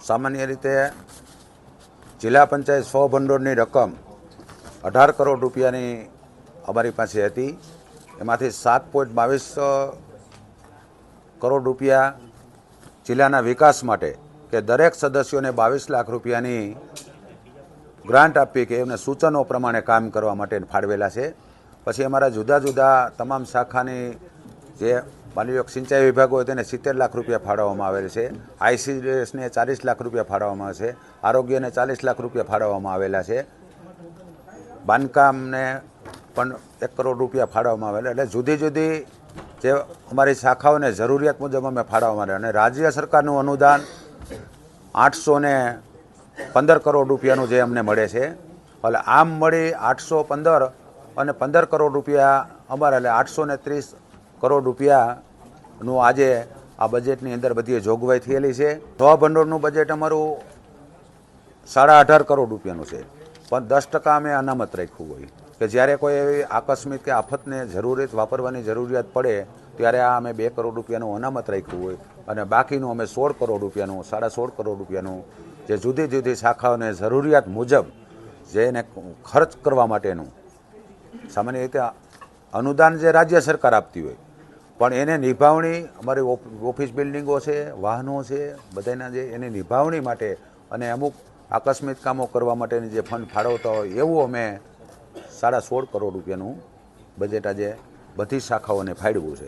સામાન્ય રીતે જિલ્લા પંચાયત સ્વભંડોળની રકમ 18 કરોડ રૂપિયાની અમારી પાસે હતી। એમાંથી 7.22 કરોડ રૂપિયા જિલ્લાના વિકાસ માટે કે દરેક સદસ્યોને 22 લાખ રૂપિયાની ગ્રાન્ટ આપી કે એમને સૂચનો પ્રમાણે કામ કરવા માટે ફાળવેલા છે। પછી અમારા જુદા જુદા તમામ શાખાની જે માની લો સિંચાઈ વિભાગ હોય તેને 70 લાખ રૂપિયા ફાળવવામાં આવેલ છે। આઈસીડીએસને 40 લાખ રૂપિયા ફાળવવામાં આવે છે। આરોગ્યને 40 લાખ રૂપિયા ફાળવવામાં આવેલા છે। બાંધકામને પણ 1 કરોડ રૂપિયા ફાળવવામાં આવેલા। એટલે જુદી જુદી જે અમારી શાખાઓને જરૂરિયાત મુજબ અમે ફાળવવામાં આવે। અને રાજ્ય સરકારનું અનુદાન 815 કરોડ રૂપિયાનું જે અમને મળે છે। એટલે આમ મળી 815 અને 15 કરોડ રૂપિયા અમારા, એટલે 830 કરોડ રૂપિયાનું આજે આ બજેટની અંદર બધી જોગવાઈ થયેલી છે। સ્વભંડોળનું બજેટ અમારું 18.5 કરોડ રૂપિયાનું છે, પણ 10% અમે અનામત રાખ્યું હોય કે જ્યારે કોઈ એવી આકસ્મિક કે આફતને જરૂરિયાત વાપરવાની જરૂરિયાત પડે ત્યારે આ અમે 2 કરોડ રૂપિયાનું અનામત રાખ્યું હોય અને બાકીનું અમે 16 કરોડ રૂપિયાનું 16.5 કરોડ રૂપિયાનું જે જુદી જુદી શાખાઓને જરૂરિયાત મુજબ જેને ખર્ચ કરવા માટેનું સામાન્ય રીતે અનુદાન જે રાજ્ય સરકાર આપતી હોય પણ એને નિભાવણી અમારી ઓફિસ બિલ્ડિંગો છે, વાહનો છે, બધાના જે એની નિભાવણી માટે અને અમુક આકસ્મિક કામો કરવા માટેની જે ફંડ ફાળવતા હોય એવું અમે 16.5 કરોડ રૂપિયાનું બજેટ આજે બધી શાખાઓને ફાળવ્યું છે।